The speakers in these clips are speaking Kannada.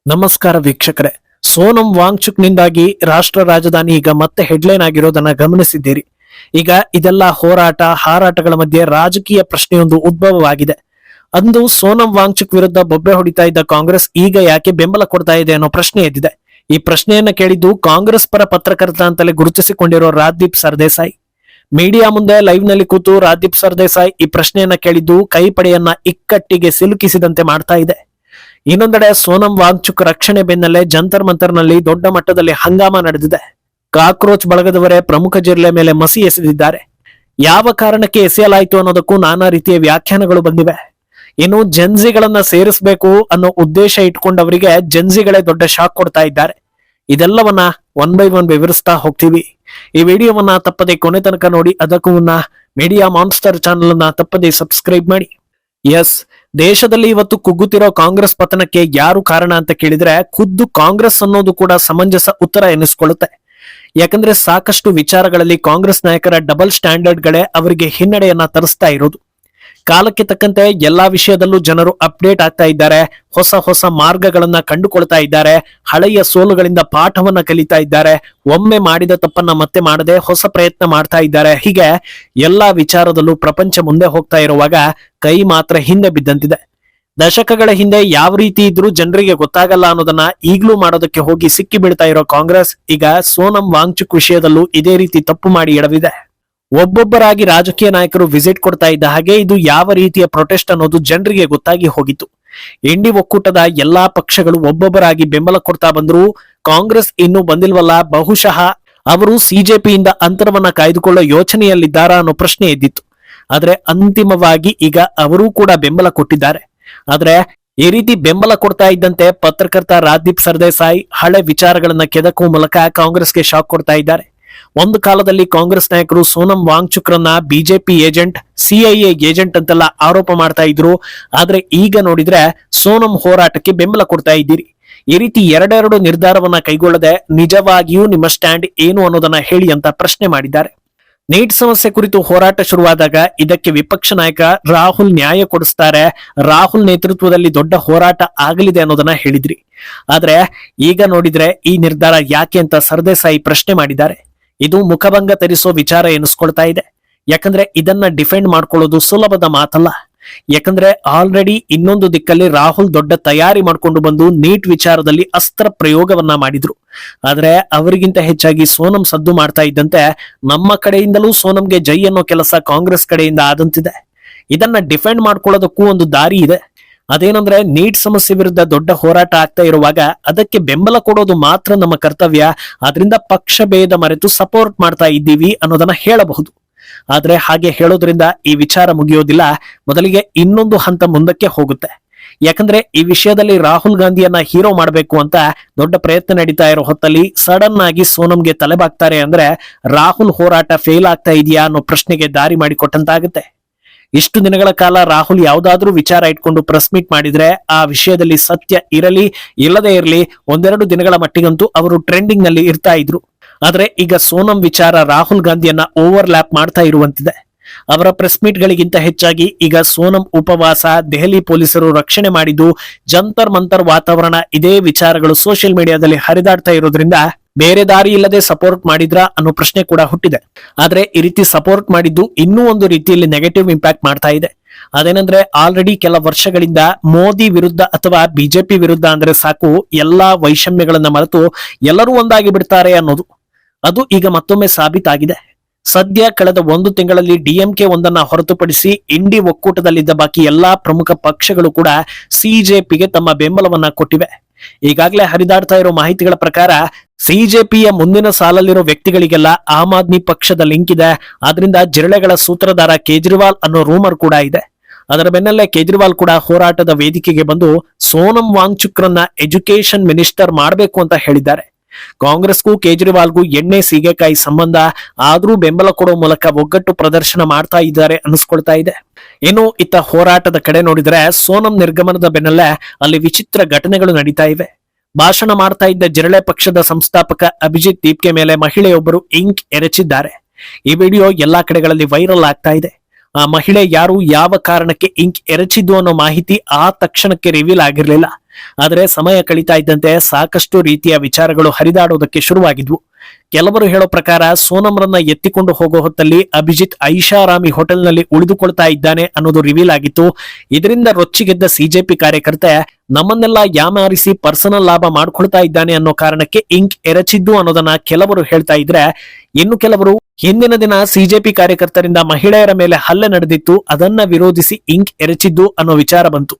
ನಮಸ್ಕಾರ ವೀಕ್ಷಕರೇ. ಸೋನಂ ವಾಂಗ್ಚುಕ್ ನಿಂದಾಗಿ ರಾಷ್ಟ್ರ ರಾಜಧಾನಿ ಈಗ ಮತ್ತೆ ಹೆಡ್ಲೈನ್ ಆಗಿರೋದನ್ನ ಗಮನಿಸಿದ್ದೀರಿ. ಈಗ ಇದೆಲ್ಲ ಹೋರಾಟ ಹಾರಾಟಗಳ ಮಧ್ಯೆ ರಾಜಕೀಯ ಪ್ರಶ್ನೆಯೊಂದು ಉದ್ಭವವಾಗಿದೆ. ಅಂದು ಸೋನಂ ವಾಂಗ್ಚುಕ್ ವಿರುದ್ಧ ಬೊಬ್ಬೆ ಹೊಡಿತಾ ಇದ್ದ ಕಾಂಗ್ರೆಸ್ ಈಗ ಯಾಕೆ ಬೆಂಬಲ ಕೊಡ್ತಾ ಇದೆ ಅನ್ನೋ ಪ್ರಶ್ನೆ ಎದ್ದಿದೆ. ಈ ಪ್ರಶ್ನೆಯನ್ನ ಕೇಳಿದ್ದು ಕಾಂಗ್ರೆಸ್ ಪರ ಪತ್ರಕರ್ತ ಅಂತಲೇ ಗುರುತಿಸಿಕೊಂಡಿರೋ ರಾಜ್ದೀಪ್ ಸರ್ದೇಸಾಯಿ. ಮೀಡಿಯಾ ಮುಂದೆ ಲೈವ್ ನಲ್ಲಿ ಕೂತು ರಾಜ್ದೀಪ್ ಸರ್ದೇಸಾಯಿ ಈ ಪ್ರಶ್ನೆಯನ್ನ ಕೇಳಿದ್ದು ಕೈಪಡೆಯನ್ನ ಇಕ್ಕಟ್ಟಿಗೆ ಸಿಲುಕಿಸಿದಂತೆ ಮಾಡ್ತಾ ಇದೆ. ಇನ್ನೊಂದೆಡೆ ಸೋನಂ ವಾಂಗ್ಚುಕ್ ರಕ್ಷಣೆ ಬೆನ್ನಲ್ಲೇ ಜಂತರ್ ಮಂತರ್ ನಲ್ಲಿ ದೊಡ್ಡ ಮಟ್ಟದಲ್ಲಿ ಹಂಗಾಮ ನಡೆದಿದೆ. ಕಾಕ್ರೋಚ್ ಬಳಗದವರೇ ಪ್ರಮುಖ ಜಿಲ್ಲೆ ಮೇಲೆ ಮಸಿ ಎಸೆದಿದ್ದಾರೆ. ಯಾವ ಕಾರಣಕ್ಕೆ ಎಸೆಯಲಾಯಿತು ಅನ್ನೋದಕ್ಕೂ ನಾನಾ ರೀತಿಯ ವ್ಯಾಖ್ಯಾನಗಳು ಬಂದಿವೆ. ಇನ್ನು ಜೆನ್ಸಿಗಳನ್ನ ಸೇರಿಸಬೇಕು ಅನ್ನೋ ಉದ್ದೇಶ ಇಟ್ಕೊಂಡವರಿಗೆ ಜೆನ್ಸಿಗಳೇ ದೊಡ್ಡ ಶಾಕ್ ಕೊಡ್ತಾ ಇದ್ದಾರೆ. ಇದೆಲ್ಲವನ್ನ ಒನ್ ಬೈ ಒನ್ ವಿವರಿಸ್ತಾ ಹೋಗ್ತೀವಿ. ಈ ವಿಡಿಯೋವನ್ನ ತಪ್ಪದೆ ಕೊನೆ ತನಕ ನೋಡಿ. ಅದಕ್ಕೂ ಮುನ್ನ ಮೀಡಿಯಾ ಮಾನ್ಸ್ಟರ್ ಚಾನೆಲ್ ಅನ್ನ ತಪ್ಪದೆ ಸಬ್ಸ್ಕ್ರೈಬ್ ಮಾಡಿ. ಎಸ್, ದೇಶದಲ್ಲಿ ಇವತ್ತು ಕುಗ್ಗುತ್ತಿರೋ ಕಾಂಗ್ರೆಸ್ ಪತನಕ್ಕೆ ಯಾರು ಕಾರಣ ಅಂತ ಕೇಳಿದ್ರೆ ಖುದ್ದು ಕಾಂಗ್ರೆಸ್ ಅನ್ನೋದು ಕೂಡ ಸಮಂಜಸ ಉತ್ತರ ಎನಿಸ್ಕೊಳ್ಳುತ್ತೆ. ಯಾಕಂದ್ರೆ ಸಾಕಷ್ಟು ವಿಚಾರಗಳಲ್ಲಿ ಕಾಂಗ್ರೆಸ್ ನಾಯಕರ ಡಬಲ್ ಸ್ಟ್ಯಾಂಡರ್ಡ್ಗಳೇ ಅವರಿಗೆ ಹಿನ್ನಡೆಯನ್ನ ತರಿಸ್ತಾ ಇರೋದು. ಕಾಲಕ್ಕೆ ತಕ್ಕಂತೆ ಎಲ್ಲಾ ವಿಷಯದಲ್ಲೂ ಜನರು ಅಪ್ಡೇಟ್ ಆಗ್ತಾ ಇದ್ದಾರೆ. ಹೊಸ ಹೊಸ ಮಾರ್ಗಗಳನ್ನ ಕಂಡುಕೊಳ್ತಾ ಇದ್ದಾರೆ. ಹಳೆಯ ಸೋಲುಗಳಿಂದ ಪಾಠವನ್ನ ಕಲಿತಾ ಇದ್ದಾರೆ. ಒಮ್ಮೆ ಮಾಡಿದ ತಪ್ಪನ್ನ ಮತ್ತೆ ಮಾಡದೆ ಹೊಸ ಪ್ರಯತ್ನ ಮಾಡ್ತಾ ಇದ್ದಾರೆ. ಹೀಗೆ ಎಲ್ಲಾ ವಿಚಾರದಲ್ಲೂ ಪ್ರಪಂಚ ಮುಂದೆ ಹೋಗ್ತಾ ಇರುವಾಗ ಕೈ ಮಾತ್ರ ಹಿಂದೆ ಬಿದ್ದಂತಿದೆ. ದಶಕಗಳ ಹಿಂದೆ ಯಾವ ರೀತಿ ಇದ್ರೂ ಜನರಿಗೆ ಗೊತ್ತಾಗಲ್ಲ ಅನ್ನೋದನ್ನ ಈಗ್ಲೂ ಮಾಡೋದಕ್ಕೆ ಹೋಗಿ ಸಿಕ್ಕಿ ಬೀಳ್ತಾ ಇರೋ ಕಾಂಗ್ರೆಸ್ ಈಗ ಸೋನಂ ವಾಂಗ್ಚುಕ್ ವಿಷಯದಲ್ಲೂ ಇದೇ ರೀತಿ ತಪ್ಪು ಮಾಡಿ ಎಡವಿದೆ. ಒಬ್ಬೊಬ್ಬರಾಗಿ ರಾಜಕೀಯ ನಾಯಕರು ವಿಸಿಟ್ ಕೊಡ್ತಾ ಇದ್ದ ಹಾಗೆ ಇದು ಯಾವ ರೀತಿಯ ಪ್ರೊಟೆಸ್ಟ್ ಅನ್ನೋದು ಜನರಿಗೆ ಗೊತ್ತಾಗಿ ಹೋಗಿತ್ತು. ಇಂಡಿ ಒಕ್ಕೂಟದ ಎಲ್ಲಾ ಪಕ್ಷಗಳು ಒಬ್ಬೊಬ್ಬರಾಗಿ ಬೆಂಬಲ ಕೊಡ್ತಾ ಬಂದ್ರು. ಕಾಂಗ್ರೆಸ್ ಇನ್ನೂ ಬಂದಿಲ್ವಲ್ಲ, ಬಹುಶಃ ಅವರು ಸಿಜೆಪಿಯಿಂದ ಅಂತರವನ್ನ ಕಾಯ್ದುಕೊಳ್ಳೋ ಯೋಚನೆಯಲ್ಲಿದ್ದಾರಾ ಅನ್ನೋ ಪ್ರಶ್ನೆ ಎದ್ದಿತ್ತು. ಆದ್ರೆ ಅಂತಿಮವಾಗಿ ಈಗ ಅವರೂ ಕೂಡ ಬೆಂಬಲ ಕೊಟ್ಟಿದ್ದಾರೆ. ಆದ್ರೆ ಈ ರೀತಿ ಬೆಂಬಲ ಕೊಡ್ತಾ ಇದ್ದಂತೆ ಪತ್ರಕರ್ತ ರಾಜ್ದೀಪ್ ಸರ್ದೇಸಾಯಿ ಹಳೆ ವಿಚಾರಗಳನ್ನ ಕೆದಕುವ ಮೂಲಕ ಕಾಂಗ್ರೆಸ್ಗೆ ಶಾಕ್ ಕೊಡ್ತಾ ಇದ್ದಾರೆ. ಒಂದು ಕಾಲದಲ್ಲಿ ಕಾಂಗ್ರೆಸ್ ನಾಯಕರು ಸೋನಂ ವಾಂಗ್ಚುಕ್ರನ್ನ ಬಿಜೆಪಿ ಏಜೆಂಟ್, ಸಿಐಎ ಏಜೆಂಟ್ ಅಂತೆಲ್ಲ ಆರೋಪ ಮಾಡ್ತಾ ಇದ್ರು. ಆದ್ರೆ ಈಗ ನೋಡಿದ್ರೆ ಸೋನಂ ಹೋರಾಟಕ್ಕೆ ಬೆಂಬಲ ಕೊಡ್ತಾ ಇದ್ದೀರಿ. ಈ ರೀತಿ ಎರಡೆರಡು ನಿರ್ಧಾರವನ್ನ ಕೈಗೊಳ್ಳದೆ ನಿಜವಾಗಿಯೂ ನಿಮ್ಮ ಸ್ಟ್ಯಾಂಡ್ ಏನು ಅನ್ನೋದನ್ನ ಹೇಳಿ ಅಂತ ಪ್ರಶ್ನೆ ಮಾಡಿದ್ದಾರೆ. ನೀಟ್ ಸಮಸ್ಯೆ ಕುರಿತು ಹೋರಾಟ ಶುರುವಾದಾಗ ಇದಕ್ಕೆ ವಿಪಕ್ಷ ನಾಯಕ ರಾಹುಲ್ ನ್ಯಾಯ ಕೊಡಿಸ್ತಾರೆ, ರಾಹುಲ್ ನೇತೃತ್ವದಲ್ಲಿ ದೊಡ್ಡ ಹೋರಾಟ ಆಗಲಿದೆ ಅನ್ನೋದನ್ನ ಹೇಳಿದ್ರಿ. ಆದ್ರೆ ಈಗ ನೋಡಿದ್ರೆ ಈ ನಿರ್ಧಾರ ಯಾಕೆ ಅಂತ ಸರ್ದೇಸಾಯಿ ಪ್ರಶ್ನೆ ಮಾಡಿದ್ದಾರೆ. ಇದು ಮುಖಭಂಗ ತರಿಸೋ ವಿಚಾರ ಎನಿಸ್ಕೊಳ್ತಾ ಇದೆ. ಯಾಕಂದ್ರೆ ಇದನ್ನ ಡಿಫೆಂಡ್ ಮಾಡ್ಕೊಳ್ಳೋದು ಸುಲಭದ ಮಾತಲ್ಲ. ಯಾಕಂದ್ರೆ ಆಲ್ರೆಡಿ ಇನ್ನೊಂದು ದಿಕ್ಕಲ್ಲಿ ರಾಹುಲ್ ದೊಡ್ಡ ತಯಾರಿ ಮಾಡ್ಕೊಂಡು ಬಂದು ನೀಟ್ ವಿಚಾರದಲ್ಲಿ ಅಸ್ತ್ರ ಪ್ರಯೋಗವನ್ನ ಮಾಡಿದ್ರು. ಆದ್ರೆ ಅವರಿಗಿಂತ ಹೆಚ್ಚಾಗಿ ಸೋನಂ ಸದ್ದು ಮಾಡ್ತಾ ಇದ್ದಂತೆ ನಮ್ಮ ಕಡೆಯಿಂದಲೂ ಸೋನಂಗೆ ಜೈ ಅನ್ನೋ ಕೆಲಸ ಕಾಂಗ್ರೆಸ್ ಕಡೆಯಿಂದ ಆದಂತಿದೆ. ಇದನ್ನ ಡಿಫೆಂಡ್ ಮಾಡ್ಕೊಳ್ಳೋದಕ್ಕೂ ಒಂದು ದಾರಿ ಇದೆ. ಅದೇನಂದ್ರೆ ನೀಟ್ ಸಮಸ್ಯೆ ವಿರುದ್ಧ ದೊಡ್ಡ ಹೋರಾಟ ಆಗ್ತಾ ಇರುವಾಗ ಅದಕ್ಕೆ ಬೆಂಬಲ ಕೊಡೋದು ಮಾತ್ರ ನಮ್ಮ ಕರ್ತವ್ಯ. ಆದ್ರಿಂದ ಪಕ್ಷ ಭೇದ ಮರೆತು ಸಪೋರ್ಟ್ ಮಾಡ್ತಾ ಇದ್ದೀವಿ ಅನ್ನೋದನ್ನ ಹೇಳಬಹುದು. ಆದ್ರೆ ಹಾಗೆ ಹೇಳೋದ್ರಿಂದ ಈ ವಿಚಾರ ಮುಗಿಯೋದಿಲ್ಲ, ಮೊದಲಿಗೆ ಇನ್ನೊಂದು ಹಂತ ಮುಂದಕ್ಕೆ ಹೋಗುತ್ತೆ. ಯಾಕಂದ್ರೆ ಈ ವಿಷಯದಲ್ಲಿ ರಾಹುಲ್ ಗಾಂಧಿಯನ್ನ ಹೀರೋ ಮಾಡಬೇಕು ಅಂತ ದೊಡ್ಡ ಪ್ರಯತ್ನ ನಡೀತಾ ಇರೋ ಹೊತ್ತಲ್ಲಿ ಸಡನ್ ಆಗಿ ಸೋನಂಗೆ ತಲೆಬಾಗ್ತಾರೆ ಅಂದ್ರೆ ರಾಹುಲ್ ಹೋರಾಟ ಫೇಲ್ ಆಗ್ತಾ ಇದೆಯಾ ಅನ್ನೋ ಪ್ರಶ್ನೆಗೆ ದಾರಿ ಮಾಡಿಕೊಟ್ಟಂತಾಗುತ್ತೆ. ಇಷ್ಟು ದಿನಗಳ ಕಾಲ ರಾಹುಲ್ ಯಾವ್ದಾದ್ರೂ ವಿಚಾರ ಇಟ್ಕೊಂಡು ಪ್ರೆಸ್ ಮೀಟ್ ಮಾಡಿದ್ರೆ ಆ ವಿಷಯದಲ್ಲಿ ಸತ್ಯ ಇರಲಿ ಇಲ್ಲದೆ ಇರಲಿ ಒಂದೆರಡು ದಿನಗಳ ಮಟ್ಟಿಗಂತೂ ಅವರು ಟ್ರೆಂಡಿಂಗ್ ನಲ್ಲಿ ಇರ್ತಾ ಇದ್ರು. ಆದ್ರೆ ಈಗ ಸೋನಂ ವಿಚಾರ ರಾಹುಲ್ ಗಾಂಧಿಯನ್ನ ಓವರ್ಲ್ಯಾಪ್ ಮಾಡ್ತಾ ಇರುವಂತಿದೆ. ಅವರ ಪ್ರೆಸ್ ಮೀಟ್ ಗಳಿಗಿಂತ ಹೆಚ್ಚಾಗಿ ಈಗ ಸೋನಂ ಉಪವಾಸ, ದೆಹಲಿ ಪೊಲೀಸರು ರಕ್ಷಣೆ ಮಾಡಿದ್ದು, ಜಂತರ್ ಮಂತರ್ ವಾತಾವರಣ, ಇದೇ ವಿಚಾರಗಳು ಸೋಷಿಯಲ್ ಮೀಡಿಯಾದಲ್ಲಿ ಹರಿದಾಡ್ತಾ ಇರೋದ್ರಿಂದ ಬೇರೆ ದಾರಿ ಇಲ್ಲದೆ ಸಪೋರ್ಟ್ ಮಾಡಿದ್ರ ಅನ್ನೋ ಪ್ರಶ್ನೆ ಕೂಡ ಹುಟ್ಟಿದೆ. ಆದ್ರೆ ಈ ರೀತಿ ಸಪೋರ್ಟ್ ಮಾಡಿದ್ದು ಇನ್ನೂ ಒಂದು ರೀತಿಯಲ್ಲಿ ನೆಗೆಟಿವ್ ಇಂಪ್ಯಾಕ್ಟ್ ಮಾಡ್ತಾ ಇದೆ. ಅದೇನಂದ್ರೆ ಆಲ್ರೆಡಿ ಕೆಲ ವರ್ಷಗಳಿಂದ ಮೋದಿ ವಿರುದ್ಧ ಅಥವಾ ಬಿಜೆಪಿ ವಿರುದ್ಧ ಅಂದ್ರೆ ಸಾಕು ಎಲ್ಲಾ ವೈಷಮ್ಯಗಳನ್ನ ಮರೆತು ಎಲ್ಲರೂ ಒಂದಾಗಿ ಬಿಡ್ತಾರೆ ಅನ್ನೋದು. ಅದು ಈಗ ಮತ್ತೊಮ್ಮೆ ಸಾಬೀತಾಗಿದೆ. ಸದ್ಯ ಕಳೆದ ಒಂದು ತಿಂಗಳಲ್ಲಿ ಡಿಎಂಕೆ ಒಂದನ್ನ ಹೊರತುಪಡಿಸಿ ಇಂಡಿ ಒಕ್ಕೂಟದಲ್ಲಿದ್ದ ಬಾಕಿ ಎಲ್ಲಾ ಪ್ರಮುಖ ಪಕ್ಷಗಳು ಕೂಡ ಸಿಜೆಪಿಗೆ ತಮ್ಮ ಬೆಂಬಲವನ್ನ ಕೊಟ್ಟಿವೆ. ಈಗಾಗಲೇ ಹರಿದಾಡ್ತಾ ಇರೋ ಮಾಹಿತಿಗಳ ಪ್ರಕಾರ ಸಿಜೆಪಿಯ ಮುಂದಿನ ಸಾಲಲ್ಲಿರೋ ವ್ಯಕ್ತಿಗಳಿಗೆಲ್ಲ ಆಮ್ ಆದ್ಮಿ ಪಕ್ಷದ ಲಿಂಕ್ ಇದೆ. ಆದ್ರಿಂದ ಜಿರಳೆಗಳ ಸೂತ್ರಧಾರ ಕೇಜ್ರಿವಾಲ್ ಅನ್ನೋ ರೂಮರ್ ಕೂಡ ಇದೆ. ಅದರ ಬೆನ್ನಲ್ಲೇ ಕೇಜ್ರಿವಾಲ್ ಕೂಡ ಹೋರಾಟದ ವೇದಿಕೆಗೆ ಬಂದು ಸೋನಂ ವಾಂಗ್ಚುಕ್ರನ್ನ ಎಜುಕೇಶನ್ ಮಿನಿಸ್ಟರ್ ಮಾಡಬೇಕು ಅಂತ ಹೇಳಿದ್ದಾರೆ. ಕಾಂಗ್ರೆಸ್ಗೂ ಕೇಜ್ರಿವಾಲ್ಗೂ ಎಣ್ಣೆ ಸೀಗೆಕಾಯಿ ಸಂಬಂಧ, ಆದ್ರೂ ಬೆಂಬಲ ಕೊಡೋ ಮೂಲಕ ಒಗ್ಗಟ್ಟು ಪ್ರದರ್ಶನ ಮಾಡ್ತಾ ಇದ್ದಾರೆ ಅನಿಸ್ಕೊಳ್ತಾ ಇದೆ. ಇನ್ನು ಇತ್ತ ಹೋರಾಟದ ಕಡೆ ನೋಡಿದ್ರೆ ಸೋನಂ ನಿರ್ಗಮನದ ಬೆನ್ನಲ್ಲೇ ಅಲ್ಲಿ ವಿಚಿತ್ರ ಘಟನೆಗಳು ನಡೀತಾ ಇವೆ. ಭಾಷಣ ಮಾಡ್ತಾ ಇದ್ದ ಜಿರಳೆ ಪಕ್ಷದ ಸಂಸ್ಥಾಪಕ ಅಭಿಜಿತ್ ದೀಪ್ಗೆ ಮೇಲೆ ಮಹಿಳೆಯೊಬ್ಬರು ಇಂಕ್ ಎರಚಿದ್ದಾರೆ. ಈ ವಿಡಿಯೋ ಎಲ್ಲಾ ಕಡೆಗಳಲ್ಲಿ ವೈರಲ್ ಆಗ್ತಾ ಇದೆ. ಆ ಮಹಿಳೆ ಯಾರು, ಯಾವ ಕಾರಣಕ್ಕೆ ಇಂಕ್ ಎರಚಿದ್ದು ಅನ್ನೋ ಮಾಹಿತಿ ಆ ತಕ್ಷಣಕ್ಕೆ ರಿವೀಲ್ ಆಗಿರ್ಲಿಲ್ಲ. ಆದರೆ ಸಮಯ ಕಳೀತಾ ಇದ್ದಂತೆ ಸಾಕಷ್ಟು ರೀತಿಯ ವಿಚಾರಗಳು ಹರಿದಾಡೋದಕ್ಕೆ ಶುರುವಾಗಿದ್ವು. ಕೆಲವರು ಹೇಳೋ ಪ್ರಕಾರ ಸೋನಂರನ್ನ ಎತ್ತಿಕೊಂಡು ಹೋಗೋ ಹೊತ್ತಲ್ಲಿ ಅಭಿಜಿತ್ ಐಷಾರಾಮಿ ಹೋಟೆಲ್ನಲ್ಲಿ ಉಳಿದುಕೊಳ್ತಾ ಇದ್ದಾನೆ ಅನ್ನೋದು ರಿವೀಲ್ ಆಗಿತ್ತು. ಇದರಿಂದ ರೊಚ್ಚಿಗೆದ್ದ ಸಿಜೆಪಿ ಕಾರ್ಯಕರ್ತೆ ನಮ್ಮನ್ನೆಲ್ಲ ಯಾಮಾರಿಸಿ ಪರ್ಸನಲ್ ಲಾಭ ಮಾಡ್ಕೊಳ್ತಾ ಇದ್ದಾನೆ ಅನ್ನೋ ಕಾರಣಕ್ಕೆ ಇಂಕ್ ಎರಚಿದ್ದು ಅನ್ನೋದನ್ನ ಕೆಲವರು ಹೇಳ್ತಾ ಇದ್ರೆ, ಇನ್ನು ಕೆಲವರು ಹಿಂದಿನ ದಿನ ಸಿಜೆಪಿ ಕಾರ್ಯಕರ್ತರಿಂದ ಮಹಿಳೆಯರ ಮೇಲೆ ಹಲ್ಲೆ ನಡೆದಿತ್ತು, ಅದನ್ನ ವಿರೋಧಿಸಿ ಇಂಕ್ ಎರಚಿದ್ದು ಅನ್ನೋ ವಿಚಾರ ಬಂತು.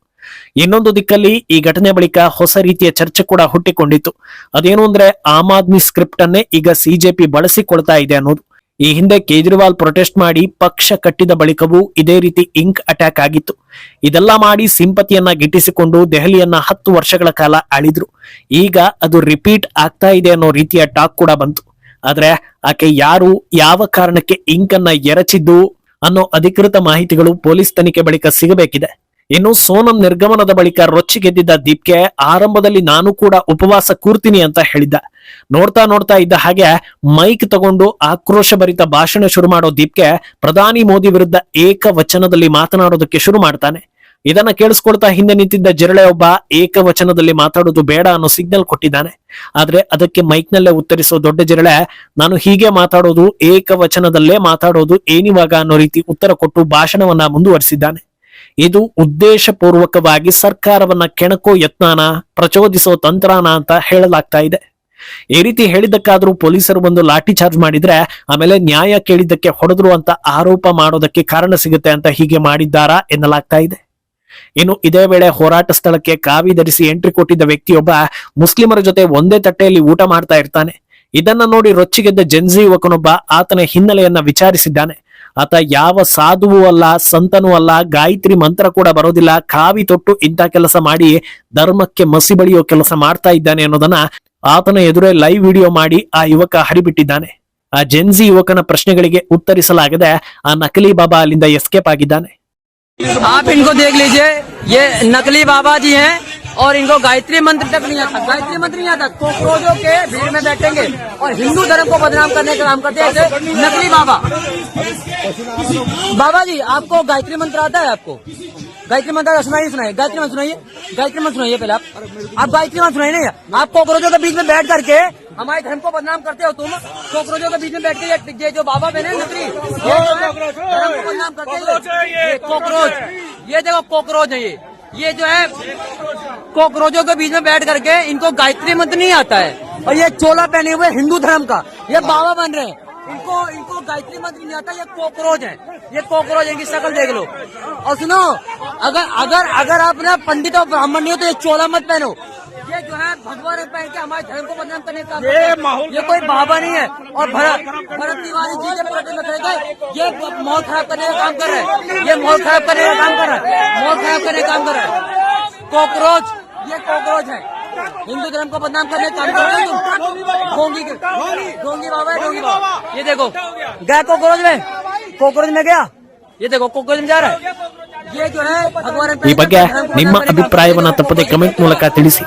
ಇನ್ನೊಂದು ದಿಕ್ಕಲ್ಲಿ ಈ ಘಟನೆ ಬಳಿಕ ಹೊಸ ರೀತಿಯ ಚರ್ಚೆ ಕೂಡ ಹುಟ್ಟಿಕೊಂಡಿತ್ತು. ಅದೇನು ಅಂದ್ರೆ ಆಮ್ ಆದ್ಮಿ ಸ್ಕ್ರಿಪ್ಟ್ ಅನ್ನೇ ಈಗ ಸಿಜೆಪಿ ಬಳಸಿಕೊಳ್ತಾ ಇದೆ ಅನ್ನೋದು. ಈ ಹಿಂದೆ ಕೇಜ್ರಿವಾಲ್ ಪ್ರೊಟೆಸ್ಟ್ ಮಾಡಿ ಪಕ್ಷ ಕಟ್ಟಿದ ಬಳಿಕವೂ ಇದೇ ರೀತಿ ಇಂಕ್ ಅಟ್ಯಾಕ್ ಆಗಿತ್ತು. ಇದೆಲ್ಲ ಮಾಡಿ ಸಿಂಪತಿಯನ್ನ ಗಿಟ್ಟಿಸಿಕೊಂಡು ದೆಹಲಿಯನ್ನ 10 ವರ್ಷಗಳ ಕಾಲ ಆಳಿದ್ರು. ಈಗ ಅದು ರಿಪೀಟ್ ಆಗ್ತಾ ಇದೆ ಅನ್ನೋ ರೀತಿಯ ಟಾಕ್ ಕೂಡ ಬಂತು. ಆದ್ರೆ ಆಕೆ ಯಾರು, ಯಾವ ಕಾರಣಕ್ಕೆ ಇಂಕ್ ಅನ್ನ ಎರಚಿದ್ದು ಅನ್ನೋ ಅಧಿಕೃತ ಮಾಹಿತಿಗಳು ಪೊಲೀಸ್ ತನಿಖೆ ಬಳಿಕ ಸಿಗಬೇಕಿದೆ. ಇನ್ನು ಸೋನಂ ನಿರ್ಗಮನದ ಬಳಿಕ ರೊಚ್ಚಿಗೆದ್ದಿದ್ದ ದೀಪ್ಗೆ ಆರಂಭದಲ್ಲಿ ನಾನು ಕೂಡ ಉಪವಾಸ ಕೂರ್ತೀನಿ ಅಂತ ಹೇಳಿದ್ದ. ನೋಡ್ತಾ ನೋಡ್ತಾ ಇದ್ದ ಹಾಗೆ ಮೈಕ್ ತಗೊಂಡು ಆಕ್ರೋಶಭರಿತ ಭಾಷಣ ಶುರು ಮಾಡೋ ದೀಪ್ಗೆ ಪ್ರಧಾನಿ ಮೋದಿ ವಿರುದ್ಧ ಏಕವಚನದಲ್ಲಿ ಮಾತನಾಡೋದಕ್ಕೆ ಶುರು ಮಾಡ್ತಾನೆ. ಇದನ್ನ ಕೇಳಿಸ್ಕೊಳ್ತಾ ಹಿಂದೆ ನಿಂತಿದ್ದ ಜಿರಳೆ ಒಬ್ಬ ಏಕವಚನದಲ್ಲಿ ಮಾತಾಡೋದು ಬೇಡ ಅನ್ನೋ ಸಿಗ್ನಲ್ ಕೊಟ್ಟಿದ್ದಾನೆ. ಆದ್ರೆ ಅದಕ್ಕೆ ಮೈಕ್ನಲ್ಲೇ ಉತ್ತರಿಸೋ ದೊಡ್ಡ ಜಿರಳೆ, ನಾನು ಹೀಗೆ ಮಾತಾಡೋದು, ಏಕವಚನದಲ್ಲೇ ಮಾತಾಡೋದು ಏನಿವಾಗ ಅನ್ನೋ ರೀತಿ ಉತ್ತರ ಕೊಟ್ಟು ಭಾಷಣವನ್ನ ಮುಂದುವರಿಸಿದ್ದಾನೆ. ಇದು ಉದ್ದೇಶಪೂರ್ವಕವಾಗಿ ಸರ್ಕಾರವನ್ನ ಕೆಣಕೋ ಯತ್ನಾನ, ಪ್ರಚೋದಿಸೋ ತಂತ್ರಾನ ಅಂತ ಹೇಳಲಾಗ್ತಾ ಇದೆ. ಈ ರೀತಿ ಹೇಳಿದ್ದಕ್ಕಾದ್ರೂ ಪೊಲೀಸರು ಬಂದು ಲಾಠಿ ಚಾರ್ಜ್ ಮಾಡಿದ್ರೆ ಆಮೇಲೆ ನ್ಯಾಯ ಕೇಳಿದ್ದಕ್ಕೆ ಹೊಡೆದ್ರು ಅಂತ ಆರೋಪ ಮಾಡೋದಕ್ಕೆ ಕಾರಣ ಸಿಗುತ್ತೆ ಅಂತ ಹೀಗೆ ಮಾಡಿದ್ದಾರಾ ಎನ್ನಲಾಗ್ತಾ ಇದೆ. ಇನ್ನು ಇದೇ ವೇಳೆ ಹೋರಾಟ ಸ್ಥಳಕ್ಕೆ ಕಾವಿ ಧರಿಸಿ ಎಂಟ್ರಿ ಕೊಟ್ಟಿದ್ದ ವ್ಯಕ್ತಿಯೊಬ್ಬ ಮುಸ್ಲಿಮರ ಜೊತೆ ಒಂದೇ ತಟ್ಟೆಯಲ್ಲಿ ಊಟ ಮಾಡ್ತಾ ಇರ್ತಾನೆ. ಇದನ್ನ ನೋಡಿ ರೊಚ್ಚಿಗೆದ್ದ ಜೆನ್ಜಿ ಯುವಕನೊಬ್ಬ ಆತನ ಹಿನ್ನೆಲೆಯನ್ನ ವಿಚಾರಿಸಿದ್ದಾನೆ. ಆತ ಯಾವ ಸಾಧುವೂ ಅಲ್ಲ, ಸಂತನೂ ಅಲ್ಲ, ಗಾಯತ್ರಿ ಮಂತ್ರ ಕೂಡ ಬರೋದಿಲ್ಲ, ಕಾವಿ ತೊಟ್ಟು ಇಂಥ ಕೆಲಸ ಮಾಡಿ ಧರ್ಮಕ್ಕೆ ಮಸಿ ಬಳಿಯೋ ಕೆಲಸ ಮಾಡ್ತಾ ಇದ್ದಾನೆ ಅನ್ನೋದನ್ನ ಆತನ ಎದುರೇ ಲೈವ್ ವಿಡಿಯೋ ಮಾಡಿ ಆ ಯುವಕ ಹರಿಬಿಟ್ಟಿದ್ದಾನೆ. ಆ ಜೆನ್ಜಿ ಯುವಕನ ಪ್ರಶ್ನೆಗಳಿಗೆ ಉತ್ತರಿಸಲಾಗದೆ ಆ ನಕಲಿ ಬಾಬಾ ಅಲ್ಲಿಂದ ಎಸ್ಕೇಪ್ ಆಗಿದ್ದಾನೆ. आप इनको देख लीजिए, ये नकली बाबा जी हैं और इनको गायत्री मंत्र तक नहीं आता। गायत्री मंत्र नहीं आता, कॉकरोचों के भीड़ में बैठेंगे और हिंदू धर्म को बदनाम करने का काम करते हैं ऐसे नकली बाबा। बाबा जी, आपको गायत्री मंत्र आता है? आपको गायत्री मंत्र सुनाइए, गायत्री मंत्र सुनाइए, गायत्री मंत्र सुनाइए पहले आप गायत्री मंत्र सुनाइए। नहीं, आप कॉकरोचों के बीच में बैठ करके हमारे धर्म को बदनाम करते हो तुम। कॉकरोचों के बीच में बैठ के ये जो बाबा बने नकली, ये धर्म को बदनाम करते हैं। ये कॉकरोच, ये देखो कॉकरोच है, ये जो है कॉकरोचों के बीच में बैठ करके इनको गायत्री मंत्र नहीं आता है और ये चोला पहने हुए हिंदू धर्म का ये बाबा बन रहे हैं। इनको गायत्री मंत्र नहीं आता, ये कॉकरोच है, ये कॉकरोच है, इनकी शक्ल देख लो। और सुनो, अगर आप ना पंडित और ब्राह्मण नहीं हो तो ये चोला मत पहनो। ये जो है भगवान पहन के हमारे धर्म को बदनाम करने का ये कोई बाबा नहीं है। और भरत तिवारी जी के प्रोटेस्ट में खड़े थे, ये माहौल खराब करने का काम कर रहे हैं, ये माहौल खराब करने का काम कर रहा है, माहौल खराब करने का काम कर रहा है। कॉकरोच, ये कॉकरोच है, हिंदू धर्म को बदनाम करने का काम कर रहे हैं। ढोंगी बाबा है, ढोंगी बाबा। ये देखो गया कॉकरोच में गया, ये देखो कॉकरोच में जा रहा है। ये जो है भगवान ಈ ಬಗ್ಗೆ ನಿಮ್ಮ ಅಭಿಪ್ರಾಯವನ್ನ ತಪ್ಪದೆ ಕಮೆಂಟ್ ಮೂಲಕ ತಿಳಿಸಿ.